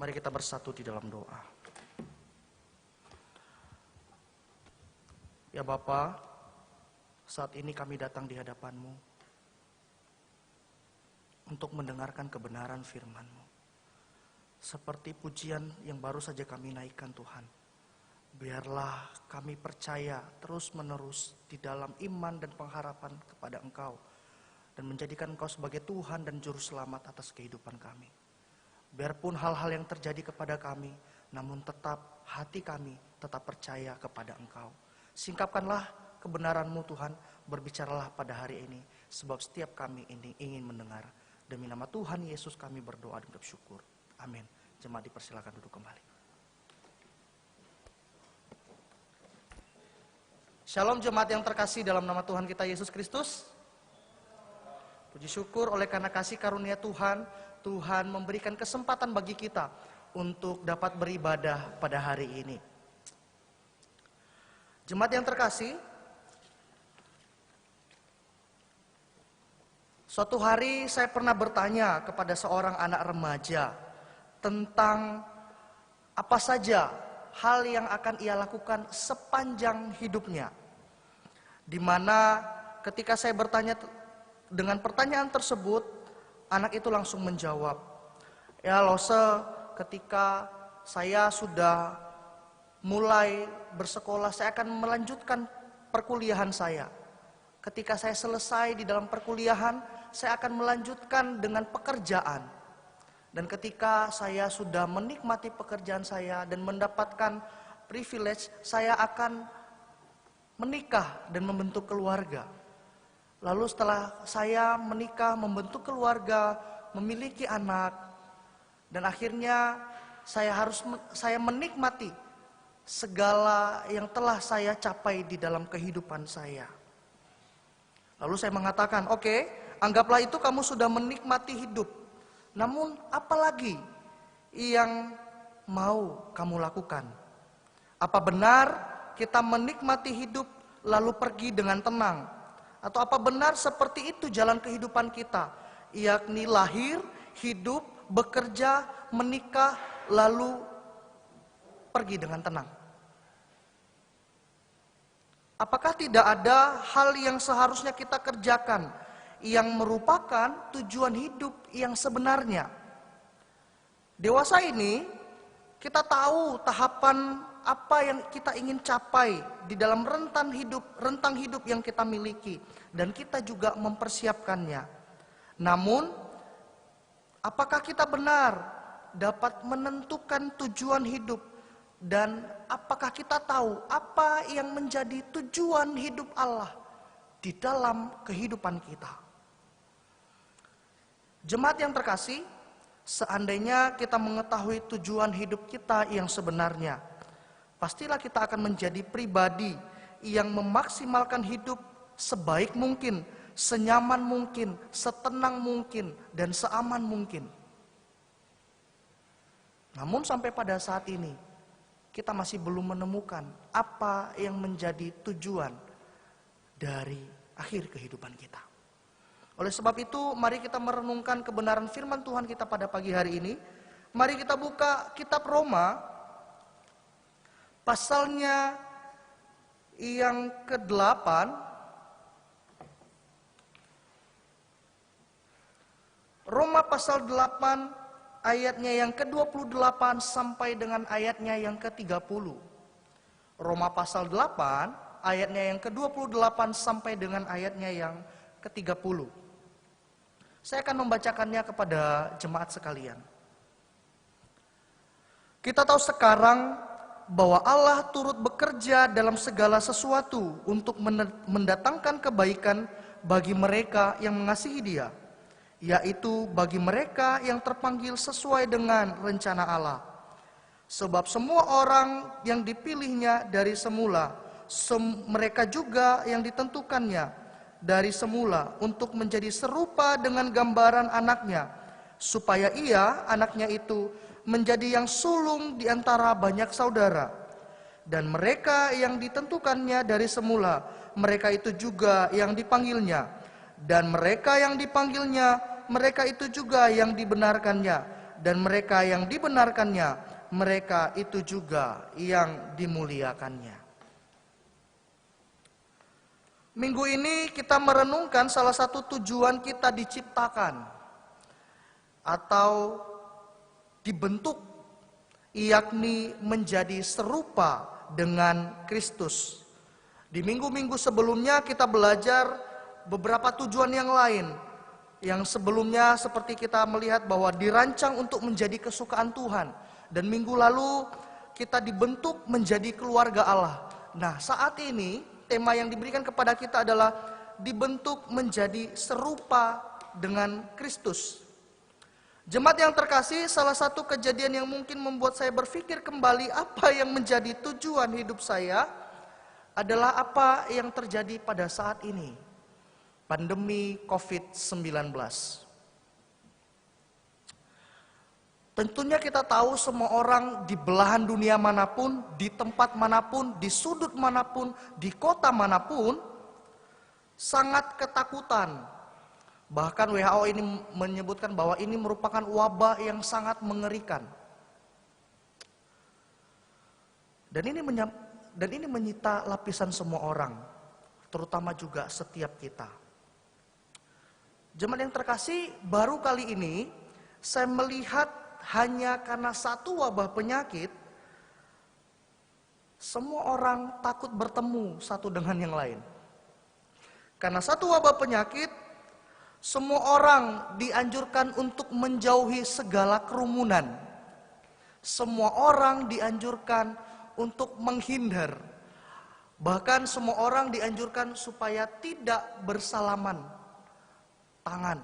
Mari kita bersatu di dalam doa. Ya Bapa, saat ini kami datang di hadapan-Mu untuk mendengarkan kebenaran firman-Mu. Seperti pujian yang baru saja kami naikkan Tuhan. Biarlah kami percaya terus-menerus di dalam iman dan pengharapan kepada Engkau. Dan menjadikan Engkau sebagai Tuhan dan Juru Selamat atas kehidupan kami. Biarpun hal-hal yang terjadi kepada kami, namun tetap hati kami tetap percaya kepada Engkau. Singkapkanlah kebenaran-Mu Tuhan, berbicaralah pada hari ini. Sebab setiap kami ini ingin mendengar. Demi nama Tuhan Yesus kami berdoa dan bersyukur. Amin. Jemaat dipersilakan duduk kembali. Shalom jemaat yang terkasih dalam nama Tuhan kita Yesus Kristus. Puji syukur oleh karena kasih karunia Tuhan, Tuhan memberikan kesempatan bagi kita untuk dapat beribadah pada hari ini. Jemaat yang terkasih, suatu hari saya pernah bertanya kepada seorang anak remaja tentang apa saja hal yang akan ia lakukan sepanjang hidupnya. Di mana ketika saya bertanya dengan pertanyaan tersebut, anak itu langsung menjawab, "Ya Lose, ketika saya sudah mulai bersekolah, saya akan melanjutkan perkuliahan saya. Ketika saya selesai di dalam perkuliahan, saya akan melanjutkan dengan pekerjaan. Dan ketika saya sudah menikmati pekerjaan saya dan mendapatkan privilege, saya akan menikah dan membentuk keluarga. Lalu setelah saya menikah, membentuk keluarga, memiliki anak, dan akhirnya saya menikmati segala yang telah saya capai di dalam kehidupan saya." Lalu saya mengatakan, "Oke, anggaplah itu kamu sudah menikmati hidup. Namun apalagi yang mau kamu lakukan? Apa benar kita menikmati hidup lalu pergi dengan tenang? Atau apa benar seperti itu jalan kehidupan kita? Yakni lahir, hidup, bekerja, menikah, lalu pergi dengan tenang. Apakah tidak ada hal yang seharusnya kita kerjakan yang merupakan tujuan hidup yang sebenarnya?" Dewasa ini kita tahu tahapan apa yang kita ingin capai di dalam rentang hidup yang kita miliki, dan kita juga mempersiapkannya. Namun, apakah kita benar dapat menentukan tujuan hidup, dan apakah kita tahu apa yang menjadi tujuan hidup Allah di dalam kehidupan kita? Jemaat yang terkasih, seandainya kita mengetahui tujuan hidup kita yang sebenarnya, pastilah kita akan menjadi pribadi yang memaksimalkan hidup sebaik mungkin, senyaman mungkin, setenang mungkin, dan seaman mungkin. Namun sampai pada saat ini, kita masih belum menemukan apa yang menjadi tujuan dari akhir kehidupan kita. Oleh sebab itu, mari kita merenungkan kebenaran firman Tuhan kita pada pagi hari ini. Mari kita buka kitab Roma, pasalnya yang ke-8, Roma pasal 8 ayatnya yang ke-28 sampai dengan ayatnya yang ke-30. Roma pasal 8 ayatnya yang ke-28 sampai dengan ayatnya yang ke-30. Saya akan membacakannya kepada jemaat sekalian. Kita tahu sekarang bahwa Allah turut bekerja dalam segala sesuatu untuk mendatangkan kebaikan bagi mereka yang mengasihi Dia, yaitu bagi mereka yang terpanggil sesuai dengan rencana Allah. Sebab semua orang yang dipilihnya dari semula, mereka juga yang ditentukannya dari semula untuk menjadi serupa dengan gambaran anaknya, supaya ia, anaknya itu, menjadi yang sulung di antara banyak saudara. Dan mereka yang ditentukannya dari semula, mereka itu juga yang dipanggilnya. Dan mereka yang dipanggilnya, mereka itu juga yang dibenarkannya. dan mereka yang dibenarkannya, mereka itu juga yang dimuliakannya. Minggu ini kita merenungkan salah satu tujuan kita diciptakan atau dibentuk, yakni menjadi serupa dengan Kristus. Di minggu-minggu sebelumnya kita belajar beberapa tujuan yang lain. Yang sebelumnya seperti kita melihat bahwa dirancang untuk menjadi kesukaan Tuhan. Dan minggu lalu kita dibentuk menjadi keluarga Allah. Nah, saat ini tema yang diberikan kepada kita adalah dibentuk menjadi serupa dengan Kristus. Jemaat yang terkasih, salah satu kejadian yang mungkin membuat saya berpikir kembali apa yang menjadi tujuan hidup saya adalah apa yang terjadi pada saat ini. Pandemi COVID-19. Tentunya kita tahu semua orang di belahan dunia manapun, di tempat manapun, di sudut manapun, di kota manapun, sangat ketakutan. Bahkan WHO ini menyebutkan bahwa ini merupakan wabah yang sangat mengerikan. Dan ini menyita lapisan semua orang, terutama juga setiap kita. Jemaat yang terkasih, baru kali ini saya melihat hanya karena satu wabah penyakit, semua orang takut bertemu satu dengan yang lain. Karena satu wabah penyakit, semua orang dianjurkan untuk menjauhi segala kerumunan. Semua orang dianjurkan untuk menghindar. Bahkan semua orang dianjurkan supaya tidak bersalaman tangan.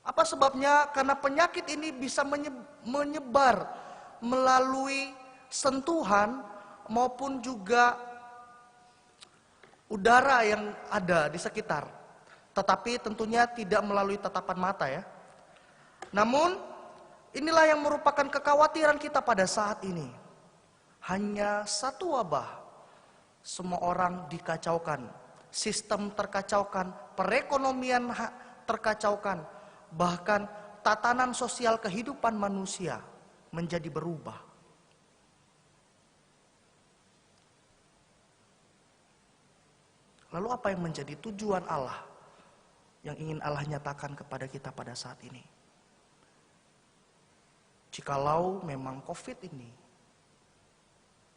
Apa sebabnya? Karena penyakit ini bisa menyebar melalui sentuhan maupun juga udara yang ada di sekitar. Tetapi tentunya tidak melalui tatapan mata ya. Namun inilah yang merupakan kekhawatiran kita pada saat ini. Hanya satu wabah, semua orang dikacaukan, sistem terkacaukan, perekonomian terkacaukan, bahkan tatanan sosial kehidupan manusia menjadi berubah. Lalu apa yang menjadi tujuan Allah yang ingin Allah nyatakan kepada kita pada saat ini? Jikalau memang COVID ini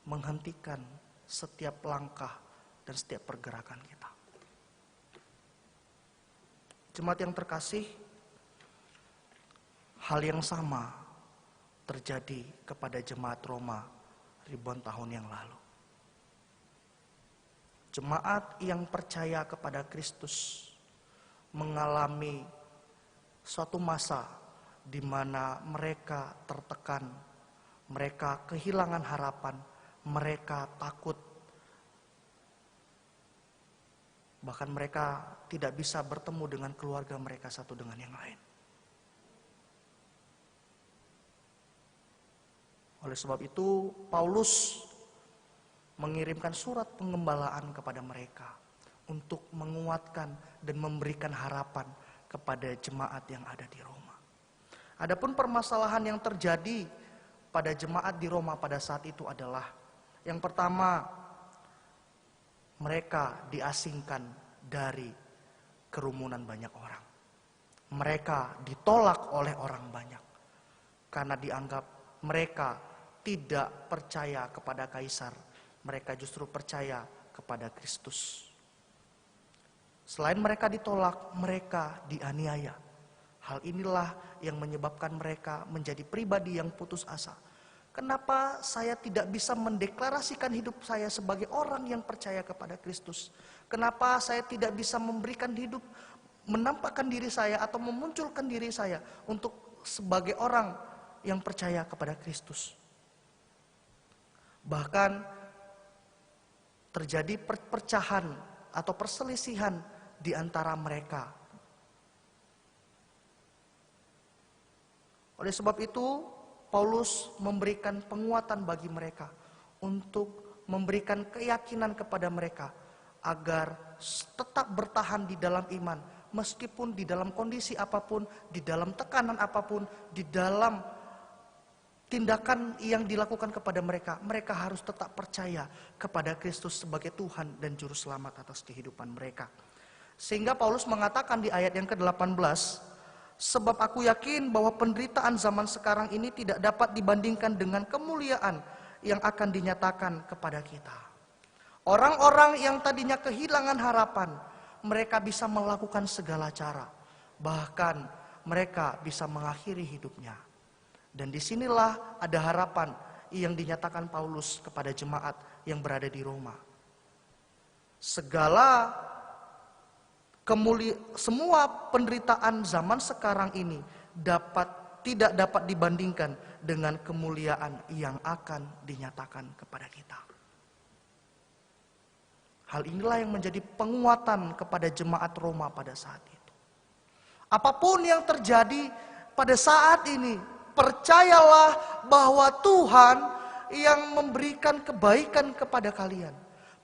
menghentikan setiap langkah dan setiap pergerakan kita. Jemaat yang terkasih, hal yang sama terjadi kepada jemaat Roma ribuan tahun yang lalu. Jemaat yang percaya kepada Kristus mengalami suatu masa di mana mereka tertekan, mereka kehilangan harapan, mereka takut, bahkan mereka tidak bisa bertemu dengan keluarga mereka satu dengan yang lain. Oleh sebab itu, Paulus mengirimkan surat pengembalaan kepada mereka untuk menguatkan dan memberikan harapan kepada jemaat yang ada di Roma. Adapun permasalahan yang terjadi pada jemaat di Roma pada saat itu adalah, yang pertama, mereka diasingkan dari kerumunan banyak orang. Mereka ditolak oleh orang banyak karena dianggap mereka tidak percaya kepada kaisar. Mereka justru percaya kepada Kristus. Selain mereka ditolak, mereka dianiaya. Hal inilah yang menyebabkan mereka menjadi pribadi yang putus asa. Kenapa saya tidak bisa mendeklarasikan hidup saya sebagai orang yang percaya kepada Kristus? Kenapa saya tidak bisa memberikan hidup, menampakkan diri saya atau memunculkan diri saya untuk sebagai orang yang percaya kepada Kristus? Bahkan terjadi perpecahan atau perselisihan di antara mereka. Oleh sebab itu, Paulus memberikan penguatan bagi mereka untuk memberikan keyakinan kepada mereka agar tetap bertahan di dalam iman, meskipun di dalam kondisi apapun, di dalam tekanan apapun, di dalam tindakan yang dilakukan kepada mereka, mereka harus tetap percaya kepada Kristus sebagai Tuhan dan Juru Selamat atas kehidupan mereka. Sehingga Paulus mengatakan di ayat yang ke-18, sebab aku yakin bahwa penderitaan zaman sekarang ini tidak dapat dibandingkan dengan kemuliaan yang akan dinyatakan kepada kita. Orang-orang yang tadinya kehilangan harapan, mereka bisa melakukan segala cara. Bahkan mereka bisa mengakhiri hidupnya. Dan disinilah ada harapan yang dinyatakan Paulus kepada jemaat yang berada di Roma. Semua penderitaan zaman sekarang ini tidak dapat dibandingkan dengan kemuliaan yang akan dinyatakan kepada kita. Hal inilah yang menjadi penguatan kepada jemaat Roma pada saat itu. Apapun yang terjadi pada saat ini, percayalah bahwa Tuhan yang memberikan kebaikan kepada kalian.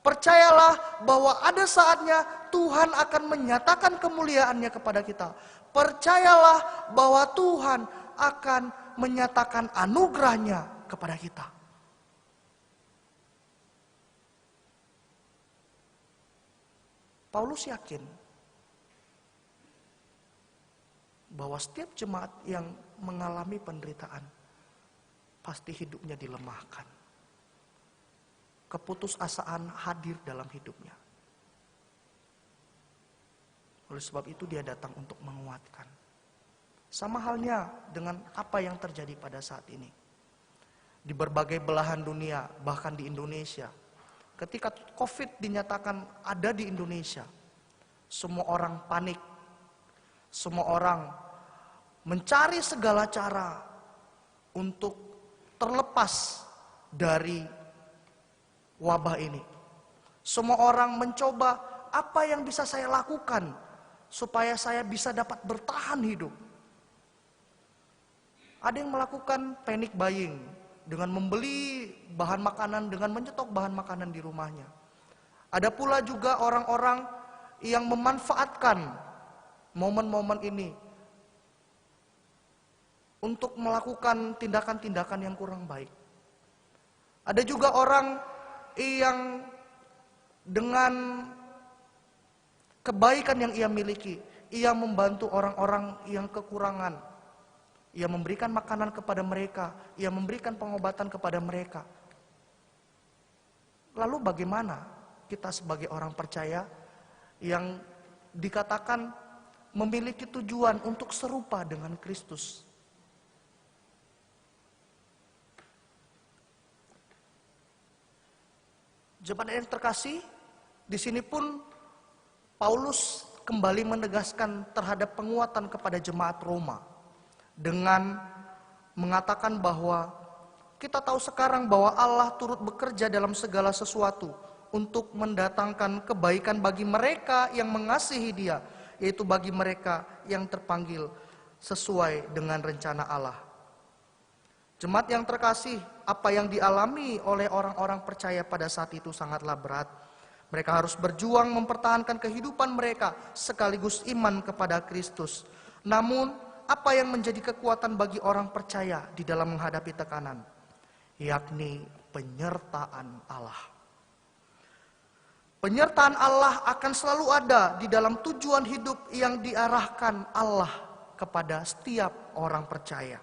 Percayalah bahwa ada saatnya Tuhan akan menyatakan kemuliaannya kepada kita. Percayalah bahwa Tuhan akan menyatakan anugerahnya kepada kita. Paulus yakin bahwa setiap jemaat yang mengalami penderitaan pasti hidupnya dilemahkan. Keputusasaan hadir dalam hidupnya. Oleh sebab itu dia datang untuk menguatkan. Sama halnya dengan apa yang terjadi pada saat ini. Di berbagai belahan dunia, bahkan di Indonesia. Ketika COVID dinyatakan ada di Indonesia, semua orang panik. Semua orang mencari segala cara untuk terlepas dari wabah ini. Semua orang mencoba apa yang bisa saya lakukan supaya saya bisa dapat bertahan hidup. Ada yang melakukan panic buying dengan membeli bahan makanan, dengan menyetok bahan makanan di rumahnya. Ada pula juga orang-orang yang memanfaatkan momen-momen ini untuk melakukan tindakan-tindakan yang kurang baik. Ada juga orang yang dengan kebaikan yang ia miliki, ia membantu orang-orang yang kekurangan. Ia memberikan makanan kepada mereka, ia memberikan pengobatan kepada mereka. Lalu bagaimana kita sebagai orang percaya yang dikatakan memiliki tujuan untuk serupa dengan Kristus? Jemaat yang terkasih, di sini pun Paulus kembali menegaskan terhadap penguatan kepada jemaat Roma dengan mengatakan bahwa kita tahu sekarang bahwa Allah turut bekerja dalam segala sesuatu untuk mendatangkan kebaikan bagi mereka yang mengasihi Dia, yaitu bagi mereka yang terpanggil sesuai dengan rencana Allah. Jemaat yang terkasih, apa yang dialami oleh orang-orang percaya pada saat itu sangatlah berat. Mereka harus berjuang mempertahankan kehidupan mereka sekaligus iman kepada Kristus. Namun, apa yang menjadi kekuatan bagi orang percaya di dalam menghadapi tekanan? Yakni penyertaan Allah. Penyertaan Allah akan selalu ada di dalam tujuan hidup yang diarahkan Allah kepada setiap orang percaya.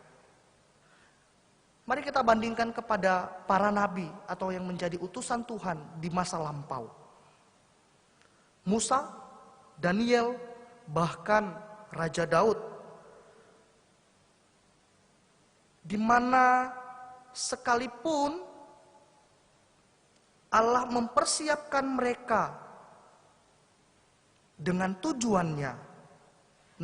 Mari kita bandingkan kepada para nabi atau yang menjadi utusan Tuhan di masa lampau. Musa, Daniel, bahkan Raja Daud. Di mana sekalipun Allah mempersiapkan mereka dengan tujuannya,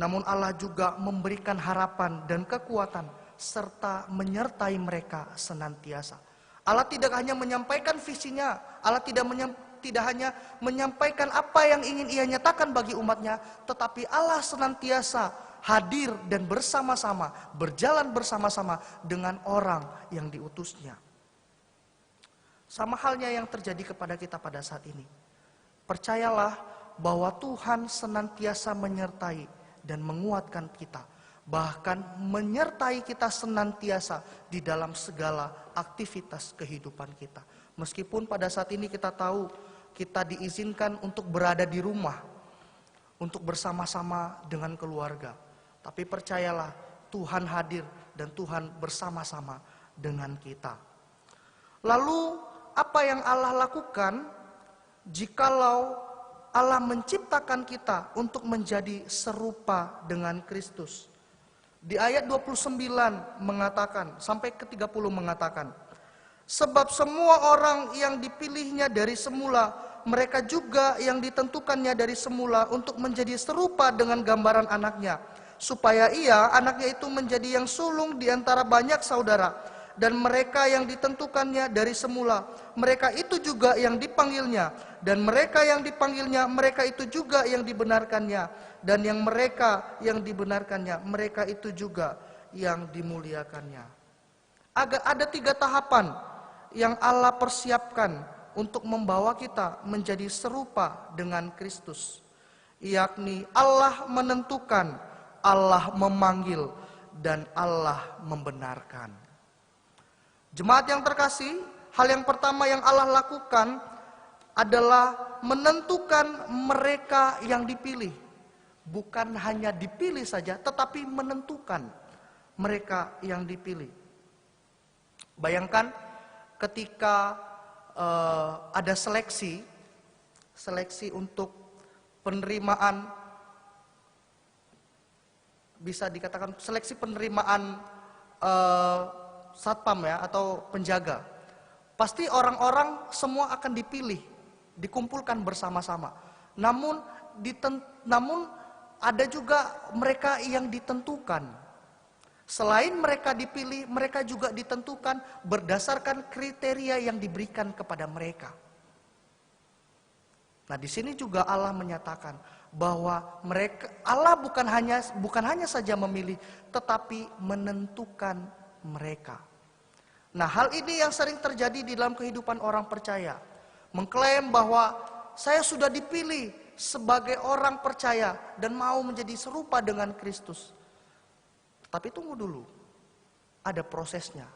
namun Allah juga memberikan harapan dan kekuatan serta menyertai mereka senantiasa. Allah tidak hanya menyampaikan visinya, Allah tidak hanya menyampaikan apa yang ingin Ia nyatakan bagi umatnya, tetapi Allah senantiasa hadir dan bersama-sama, berjalan bersama-sama dengan orang yang diutusnya. Sama halnya yang terjadi kepada kita pada saat ini. Percayalah bahwa Tuhan senantiasa menyertai dan menguatkan kita. Bahkan menyertai kita senantiasa di dalam segala aktivitas kehidupan kita. Meskipun pada saat ini kita tahu kita diizinkan untuk berada di rumah, untuk bersama-sama dengan keluarga. Tapi percayalah, Tuhan hadir dan Tuhan bersama-sama dengan kita. Lalu apa yang Allah lakukan jikalau Allah menciptakan kita untuk menjadi serupa dengan Kristus? Di ayat 29 mengatakan, sampai ke 30 mengatakan, sebab semua orang yang dipilihnya dari semula, mereka juga yang ditentukannya dari semula untuk menjadi serupa dengan gambaran anaknya, supaya ia, anaknya itu menjadi yang sulung di antara banyak saudara. Dan mereka yang ditentukannya dari semula, mereka itu juga yang dipanggilnya. Dan mereka yang dipanggilnya, mereka itu juga yang dibenarkannya. Dan yang mereka yang dibenarkannya, mereka itu juga yang dimuliakannya. Ada 3 tahapan yang Allah persiapkan untuk membawa kita menjadi serupa dengan Kristus. Yakni Allah menentukan, Allah memanggil, dan Allah membenarkan. Jemaat yang terkasih, hal yang pertama yang Allah lakukan adalah menentukan mereka yang dipilih. Bukan hanya dipilih saja, tetapi menentukan mereka yang dipilih. Bayangkan ketika ada seleksi untuk penerimaan, bisa dikatakan seleksi penerimaan satpam ya, atau penjaga. Pasti orang-orang semua akan dipilih, dikumpulkan bersama-sama. Namun ada juga mereka yang ditentukan. Selain mereka dipilih, mereka juga ditentukan berdasarkan kriteria yang diberikan kepada mereka. Nah, di sini juga Allah menyatakan bahwa Allah bukan hanya saja memilih, tetapi menentukan mereka. Nah, hal ini yang sering terjadi di dalam kehidupan orang percaya. Mengklaim bahwa saya sudah dipilih sebagai orang percaya dan mau menjadi serupa dengan Kristus. Tapi tunggu dulu, ada prosesnya.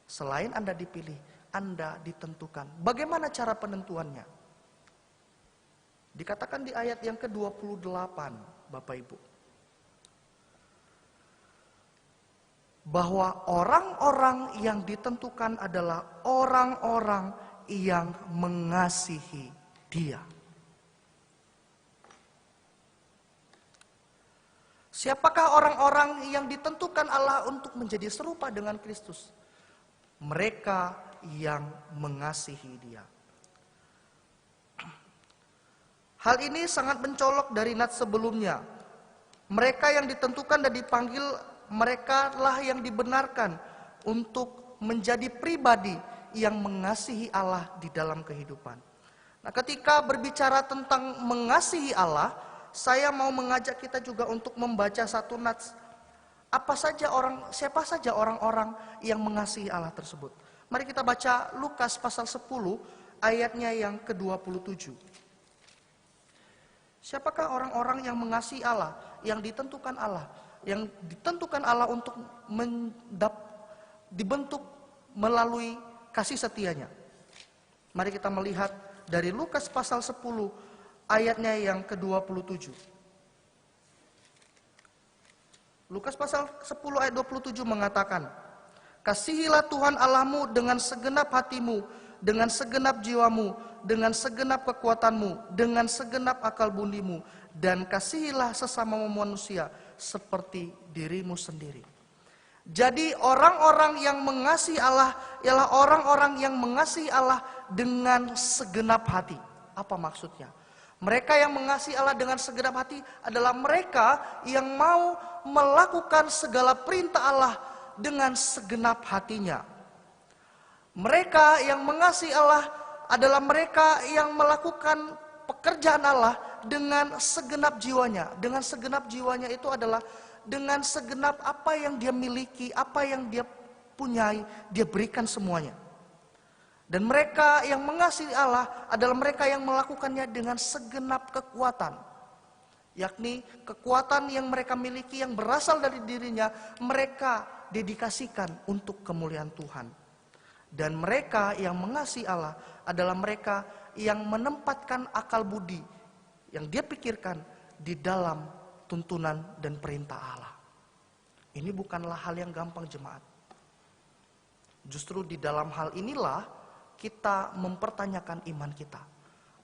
Selain Anda dipilih, Anda ditentukan. Bagaimana cara penentuannya? Dikatakan di ayat yang ke-28, Bapak Ibu, bahwa orang-orang yang ditentukan adalah orang-orang yang mengasihi Dia. Siapakah orang-orang yang ditentukan Allah untuk menjadi serupa dengan Kristus? Mereka yang mengasihi Dia. Hal ini sangat mencolok dari nats sebelumnya. Mereka yang ditentukan dan dipanggil, mereka lah yang dibenarkan untuk menjadi pribadi yang mengasihi Allah di dalam kehidupan. Nah, ketika berbicara tentang mengasihi Allah, saya mau mengajak kita juga untuk membaca satu nats. Siapa saja orang-orang yang mengasihi Allah tersebut. Mari kita baca Lukas pasal 10 ayatnya yang ke-27. Siapakah orang-orang yang mengasihi Allah, yang ditentukan Allah, yang ditentukan Allah untuk dibentuk melalui kasih setianya? Mari kita melihat dari Lukas pasal 10 ayatnya yang ke-27. Lukas pasal 10 ayat 27 mengatakan, kasihilah Tuhan Allahmu dengan segenap hatimu, dengan segenap jiwamu, dengan segenap kekuatanmu, dengan segenap akal bundimu, dan kasihilah sesama manusia seperti dirimu sendiri. Jadi orang-orang yang mengasihi Allah ialah orang-orang yang mengasihi Allah dengan segenap hati. Apa maksudnya? Mereka yang mengasihi Allah dengan segenap hati adalah mereka yang mau melakukan segala perintah Allah dengan segenap hatinya. Mereka yang mengasihi Allah adalah mereka yang melakukan pekerjaan Allah dengan segenap jiwanya. Dengan segenap jiwanya itu adalah dengan segenap apa yang dia miliki, apa yang dia punyai, dia berikan semuanya. Dan mereka yang mengasihi Allah adalah mereka yang melakukannya dengan segenap kekuatan. Yakni kekuatan yang mereka miliki yang berasal dari dirinya, mereka dedikasikan untuk kemuliaan Tuhan. Dan mereka yang mengasihi Allah adalah mereka yang menempatkan akal budi yang dia pikirkan di dalam tuntunan dan perintah Allah. Ini bukanlah hal yang gampang, jemaat. Justru di dalam hal inilah kita mempertanyakan iman kita.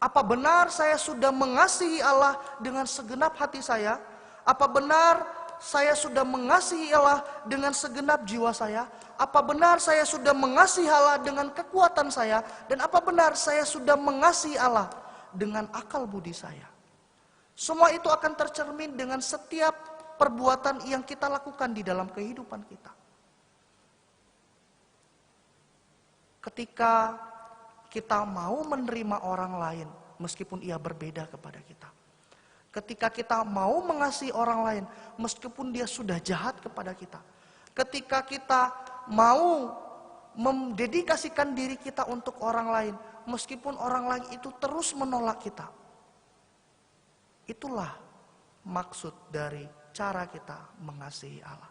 Apa benar saya sudah mengasihi Allah dengan segenap hati saya? Apa benar saya sudah mengasihi Allah dengan segenap jiwa saya? Apa benar saya sudah mengasihi Allah dengan kekuatan saya? Dan apa benar saya sudah mengasihi Allah dengan akal budi saya? Semua itu akan tercermin dengan setiap perbuatan yang kita lakukan di dalam kehidupan kita. Ketika kita mau menerima orang lain meskipun ia berbeda kepada kita. Ketika kita mau mengasihi orang lain meskipun dia sudah jahat kepada kita. Ketika kita mau mendedikasikan diri kita untuk orang lain meskipun orang lain itu terus menolak kita. Itulah maksud dari cara kita mengasihi Allah.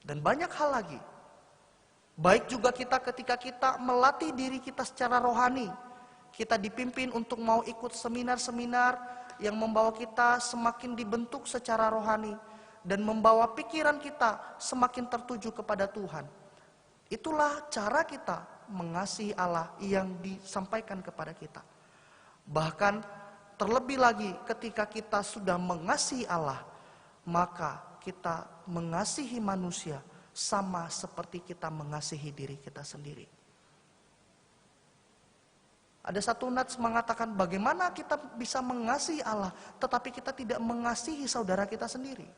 Dan banyak hal lagi. Baik juga kita ketika kita melatih diri kita secara rohani. Kita dipimpin untuk mau ikut seminar-seminar yang membawa kita semakin dibentuk secara rohani. Dan membawa pikiran kita semakin tertuju kepada Tuhan. Itulah cara kita mengasihi Allah yang disampaikan kepada kita. Bahkan terlebih lagi ketika kita sudah mengasihi Allah, maka kita mengasihi manusia sama seperti kita mengasihi diri kita sendiri. Ada satu nats mengatakan bagaimana kita bisa mengasihi Allah tetapi kita tidak mengasihi saudara kita sendiri.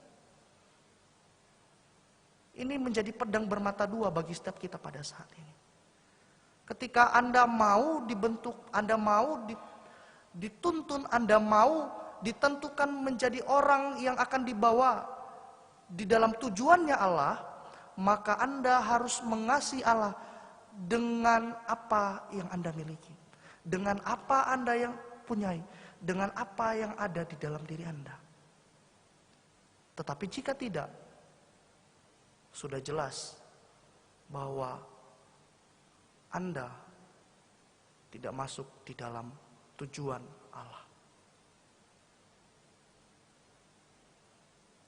Ini menjadi pedang bermata dua bagi setiap kita pada saat ini. Ketika Anda mau dibentuk, Anda mau dituntun, Anda mau ditentukan menjadi orang yang akan dibawa di dalam tujuannya Allah, maka Anda harus mengasihi Allah dengan apa yang Anda miliki. Dengan apa Anda yang punyai. Dengan apa yang ada di dalam diri Anda. Tetapi jika tidak, sudah jelas bahwa Anda tidak masuk di dalam tujuan Allah.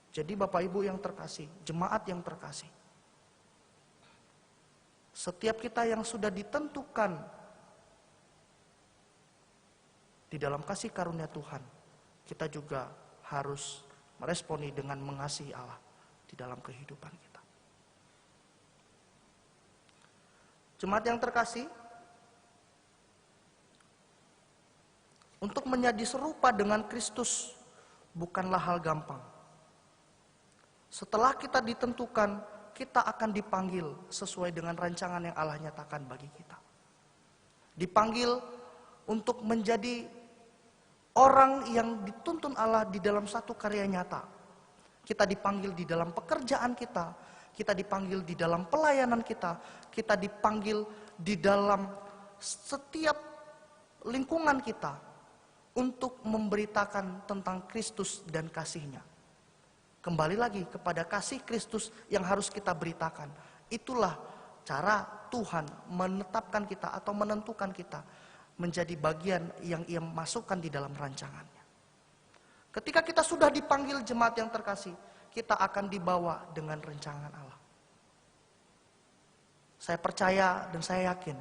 Jadi Bapak Ibu yang terkasih, jemaat yang terkasih. Setiap kita yang sudah ditentukan di dalam kasih karunia Tuhan, kita juga harus meresponi dengan mengasihi Allah di dalam kehidupan kita. Jemaat yang terkasih, untuk menjadi serupa dengan Kristus bukanlah hal gampang. Setelah kita ditentukan, kita akan dipanggil sesuai dengan rancangan yang Allah nyatakan bagi kita. Dipanggil untuk menjadi orang yang dituntun Allah di dalam satu karya nyata. Kita dipanggil di dalam pekerjaan kita dipanggil di dalam pelayanan kita dipanggil di dalam setiap lingkungan kita untuk memberitakan tentang Kristus dan kasih-Nya. Kembali lagi kepada kasih Kristus yang harus kita beritakan. Itulah cara Tuhan menetapkan kita atau menentukan kita menjadi bagian yang Ia masukkan di dalam rancangannya. Ketika kita sudah dipanggil jemaat yang terkasih, kita akan dibawa dengan rancangan Allah. Saya percaya dan saya yakin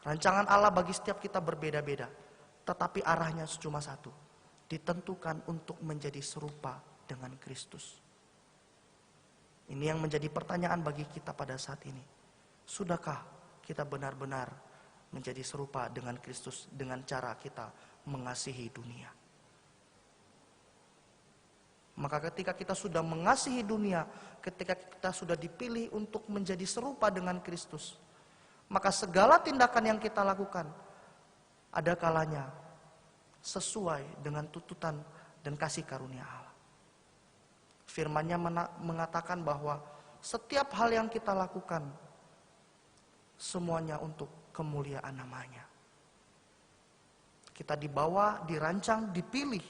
rancangan Allah bagi setiap kita berbeda-beda, tetapi arahnya cuma satu, ditentukan untuk menjadi serupa dengan Kristus. Ini yang menjadi pertanyaan bagi kita pada saat ini. Sudahkah kita benar-benar menjadi serupa dengan Kristus dengan cara kita mengasihi dunia? Maka ketika kita sudah mengasihi dunia, ketika kita sudah dipilih untuk menjadi serupa dengan Kristus, maka segala tindakan yang kita lakukan ada kalanya sesuai dengan tuntutan dan kasih karunia Allah. Firman-Nya mengatakan bahwa setiap hal yang kita lakukan semuanya untuk kemuliaan namanya. Kita dibawa, dirancang, dipilih,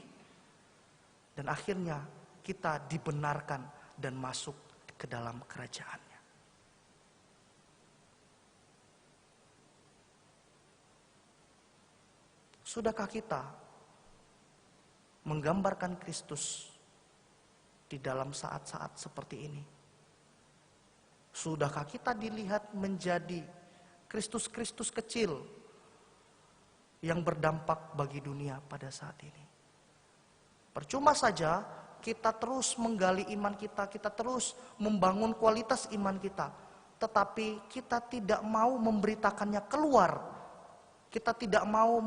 dan akhirnya kita dibenarkan dan masuk ke dalam kerajaannya. Sudahkah kita menggambarkan Kristus di dalam saat-saat seperti ini? Sudahkah kita dilihat menjadi Kristus-Kristus kecil yang berdampak bagi dunia pada saat ini? Percuma saja kita terus menggali iman kita, kita terus membangun kualitas iman kita, tetapi kita tidak mau memberitakannya keluar. Kita tidak mau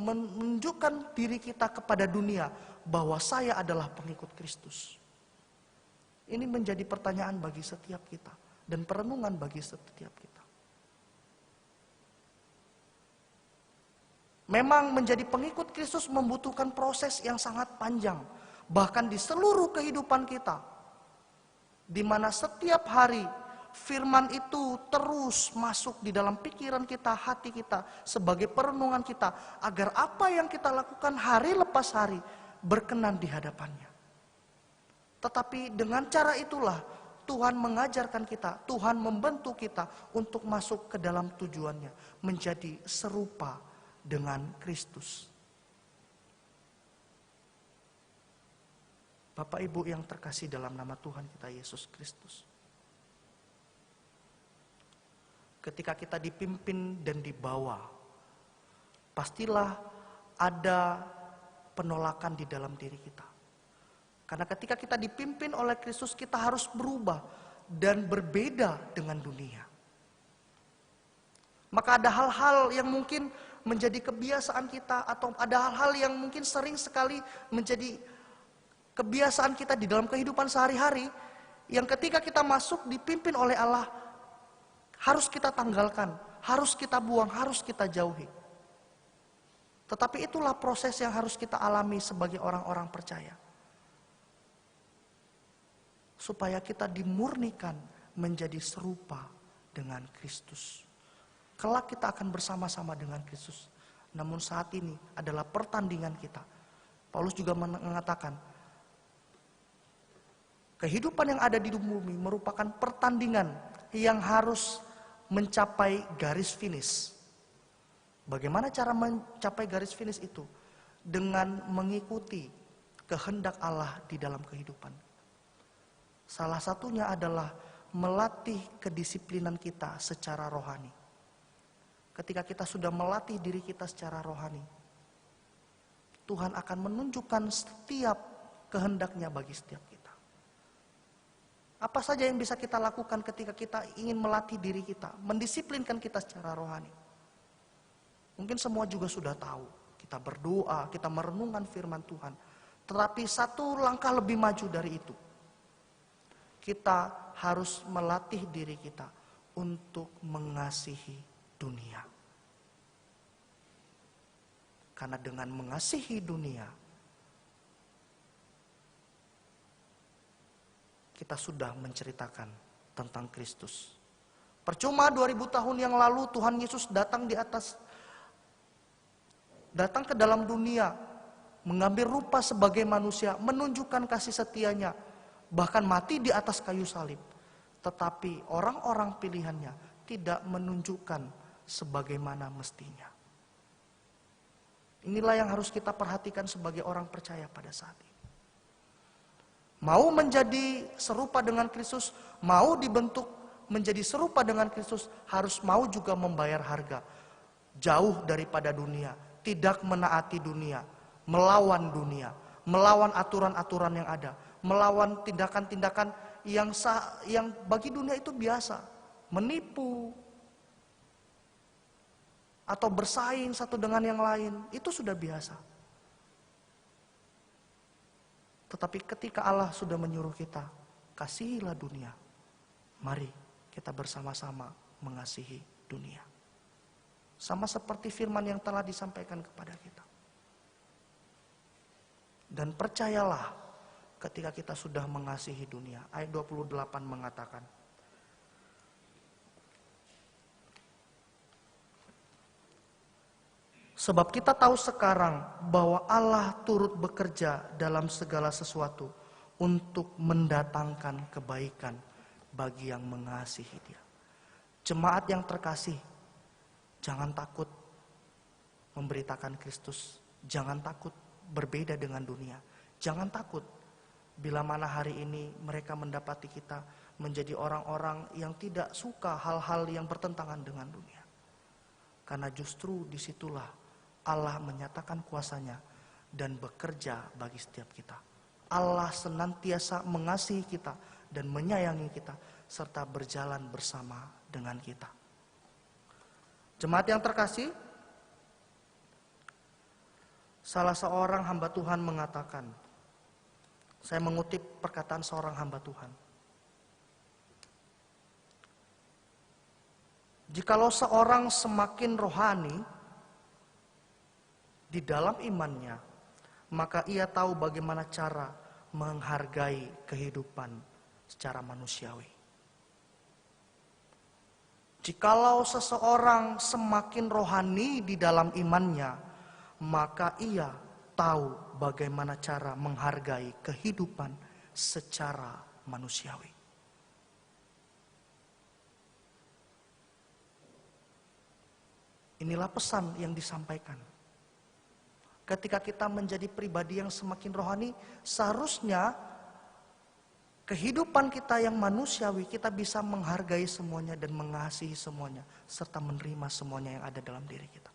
menunjukkan diri kita kepada dunia bahwa saya adalah pengikut Kristus. Ini menjadi pertanyaan bagi setiap kita dan perenungan bagi setiap kita. Memang menjadi pengikut Kristus membutuhkan proses yang sangat panjang, bahkan di seluruh kehidupan kita, di mana setiap hari firman itu terus masuk di dalam pikiran kita, hati kita, sebagai perenungan kita, agar apa yang kita lakukan hari lepas hari berkenan di hadapannya. Tetapi dengan cara itulah Tuhan mengajarkan kita, Tuhan membentuk kita untuk masuk ke dalam tujuannya, menjadi serupa dengan Kristus. Bapak Ibu yang terkasih dalam nama Tuhan kita Yesus Kristus. Ketika kita dipimpin dan dibawa, pastilah ada penolakan di dalam diri kita. Karena ketika kita dipimpin oleh Kristus, kita harus berubah dan berbeda dengan dunia. Maka ada hal-hal yang mungkin menjadi kebiasaan kita, atau ada hal-hal yang mungkin sering sekali menjadi kebiasaan kita di dalam kehidupan sehari-hari, yang ketika kita masuk dipimpin oleh Allah, harus kita tanggalkan, harus kita buang, harus kita jauhi. Tetapi itulah proses yang harus kita alami sebagai orang-orang percaya. Supaya kita dimurnikan menjadi serupa dengan Kristus. Kelak kita akan bersama-sama dengan Kristus. Namun saat ini adalah pertandingan kita. Paulus juga mengatakan, kehidupan yang ada di bumi merupakan pertandingan yang harus mencapai garis finish. Bagaimana cara mencapai garis finish itu? Dengan mengikuti kehendak Allah di dalam kehidupan. Salah satunya adalah melatih kedisiplinan kita secara rohani. Ketika kita sudah melatih diri kita secara rohani, Tuhan akan menunjukkan setiap kehendaknya bagi setiap kita. Apa saja yang bisa kita lakukan ketika kita ingin melatih diri kita, mendisiplinkan kita secara rohani. Mungkin semua juga sudah tahu, kita berdoa, kita merenungkan firman Tuhan. Tetapi satu langkah lebih maju dari itu. Kita harus melatih diri kita untuk mengasihi dunia. Karena dengan mengasihi dunia, kita sudah menceritakan tentang Kristus. Percuma 2000 tahun yang lalu Tuhan Yesus datang ke dalam dunia, mengambil rupa sebagai manusia, menunjukkan kasih setianya, bahkan mati di atas kayu salib. Tetapi orang-orang pilihannya tidak menunjukkan sebagaimana mestinya. Inilah yang harus kita perhatikan sebagai orang percaya pada saat ini. Mau menjadi serupa dengan Kristus, mau dibentuk menjadi serupa dengan Kristus, harus mau juga membayar harga. Jauh daripada dunia, tidak menaati dunia, melawan dunia, melawan aturan-aturan yang ada, melawan tindakan-tindakan yang bagi dunia itu biasa, menipu atau bersaing satu dengan yang lain, itu sudah biasa. Tetapi ketika Allah sudah menyuruh kita, kasihilah dunia, mari kita bersama-sama mengasihi dunia. Sama seperti firman yang telah disampaikan kepada kita. Dan percayalah, ketika kita sudah mengasihi dunia, ayat 28 mengatakan, Sebab kita tahu sekarang bahwa Allah turut bekerja dalam segala sesuatu untuk mendatangkan kebaikan bagi yang mengasihi Dia. Jemaat yang terkasih, jangan takut memberitakan Kristus. Jangan takut berbeda dengan dunia. Jangan takut bila mana hari ini mereka mendapati kita menjadi orang-orang yang tidak suka hal-hal yang bertentangan dengan dunia. Karena justru disitulah Allah menyatakan kuasanya dan bekerja bagi setiap kita. Allah senantiasa mengasihi kita dan menyayangi kita serta berjalan bersama dengan kita. Jemaat yang terkasih, salah seorang hamba Tuhan mengatakan, saya mengutip perkataan seorang hamba Tuhan. Jikalau seorang semakin rohani di dalam imannya, maka ia tahu bagaimana cara menghargai kehidupan secara manusiawi. Jikalau seseorang semakin rohani di dalam imannya, maka ia tahu bagaimana cara menghargai kehidupan secara manusiawi. Inilah pesan yang disampaikan. Ketika kita menjadi pribadi yang semakin rohani, seharusnya kehidupan kita yang manusiawi, kita bisa menghargai semuanya dan mengasihi semuanya, serta menerima semuanya yang ada dalam diri kita.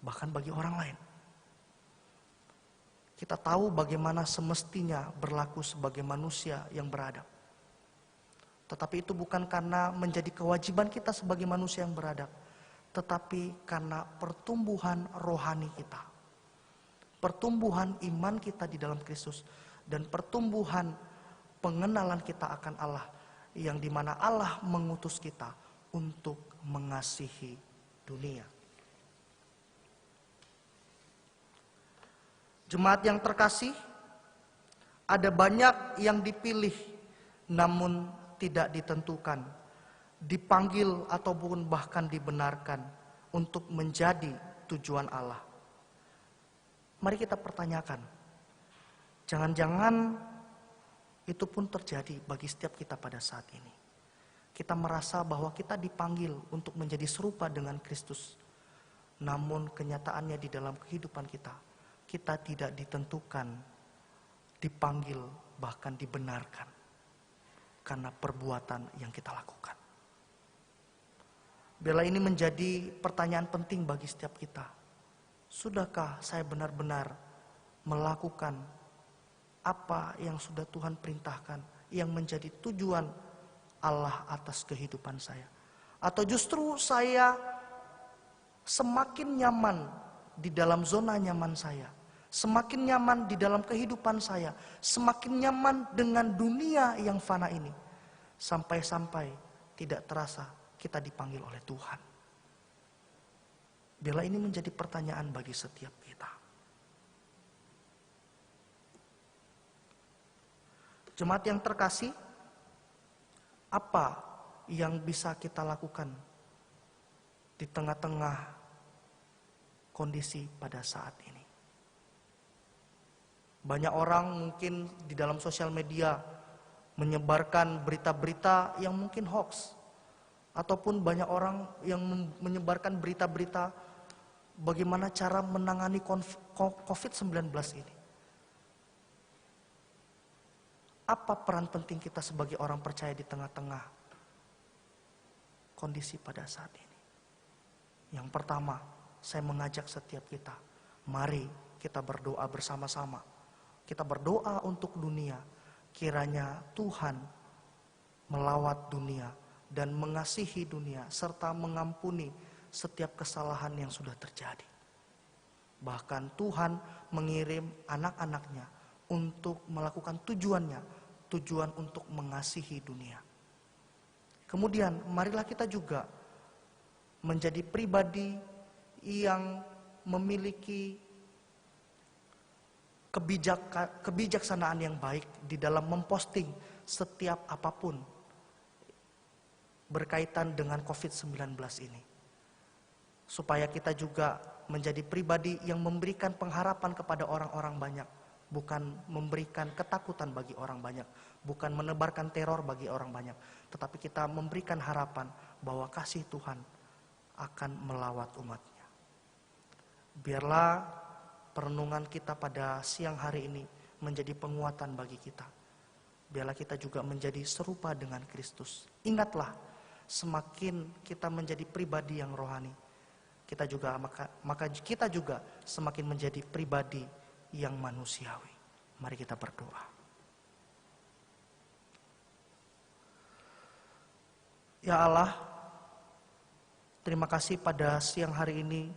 Bahkan bagi orang lain. Kita tahu bagaimana semestinya berlaku sebagai manusia yang beradab. Tetapi itu bukan karena menjadi kewajiban kita sebagai manusia yang beradab, tetapi karena pertumbuhan rohani kita. Pertumbuhan iman kita di dalam Kristus. Dan pertumbuhan pengenalan kita akan Allah. Yang dimana Allah mengutus kita untuk mengasihi dunia. Jemaat yang terkasih, ada banyak yang dipilih namun tidak ditentukan, dipanggil ataupun bahkan dibenarkan untuk menjadi tujuan Allah. Mari kita pertanyakan, jangan-jangan itu pun terjadi bagi setiap kita pada saat ini. Kita merasa bahwa kita dipanggil untuk menjadi serupa dengan Kristus. Namun kenyataannya di dalam kehidupan kita tidak ditentukan, dipanggil, bahkan dibenarkan. Karena perbuatan yang kita lakukan. Bila ini menjadi pertanyaan penting bagi setiap kita. Sudahkah saya benar-benar melakukan apa yang sudah Tuhan perintahkan, yang menjadi tujuan Allah atas kehidupan saya? Atau justru saya semakin nyaman di dalam zona nyaman saya, semakin nyaman di dalam kehidupan saya, semakin nyaman dengan dunia yang fana ini, sampai-sampai tidak terasa kita dipanggil oleh Tuhan. Bila ini menjadi pertanyaan bagi setiap kita. Jemaat yang terkasih, apa yang bisa kita lakukan di tengah-tengah kondisi pada saat ini? Banyak orang mungkin di dalam sosial media menyebarkan berita-berita yang mungkin hoax. Ataupun banyak orang yang menyebarkan berita-berita bagaimana cara menangani COVID-19 ini. Apa peran penting kita sebagai orang percaya di tengah-tengah kondisi pada saat ini? Yang pertama, saya mengajak setiap kita, mari kita berdoa bersama-sama. Kita berdoa untuk dunia, kiranya Tuhan melawat dunia dan mengasihi dunia serta mengampuni setiap kesalahan yang sudah terjadi. Bahkan Tuhan mengirim anak-anaknya untuk melakukan tujuannya, tujuan untuk mengasihi dunia. Kemudian marilah kita juga menjadi pribadi yang memiliki kebijaksanaan yang baik di dalam memposting setiap apapun berkaitan dengan COVID-19 ini. Supaya kita juga menjadi pribadi yang memberikan pengharapan kepada orang-orang banyak, bukan memberikan ketakutan bagi orang banyak, bukan menebarkan teror bagi orang banyak, tetapi kita memberikan harapan bahwa kasih Tuhan akan melawat umatnya. Biarlah perenungan kita pada siang hari ini menjadi penguatan bagi kita. Biarlah kita juga menjadi serupa dengan Kristus. Ingatlah, semakin kita menjadi pribadi yang rohani, maka kita juga semakin menjadi pribadi yang manusiawi. Mari kita berdoa. Ya Allah, terima kasih pada siang hari ini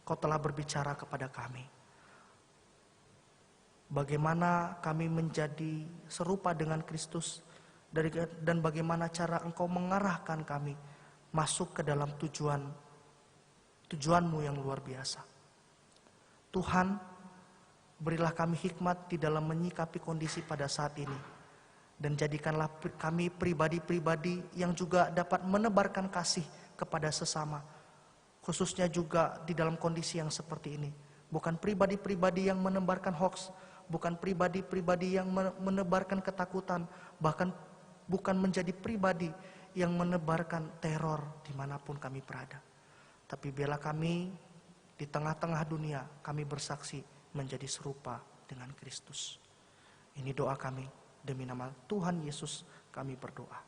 Kau telah berbicara kepada kami. Bagaimana kami menjadi serupa dengan Kristus dan bagaimana cara Engkau mengarahkan kami masuk ke dalam tujuanmu yang luar biasa. Tuhan, berilah kami hikmat di dalam menyikapi kondisi pada saat ini. Dan jadikanlah kami pribadi-pribadi yang juga dapat menebarkan kasih kepada sesama. Khususnya juga di dalam kondisi yang seperti ini. Bukan pribadi-pribadi yang menebarkan hoax, bukan pribadi-pribadi yang menebarkan ketakutan, bahkan bukan menjadi pribadi yang menebarkan teror dimanapun kami berada. Tapi biarlah kami di tengah-tengah dunia, kami bersaksi menjadi serupa dengan Kristus. Ini doa kami, demi nama Tuhan Yesus kami berdoa.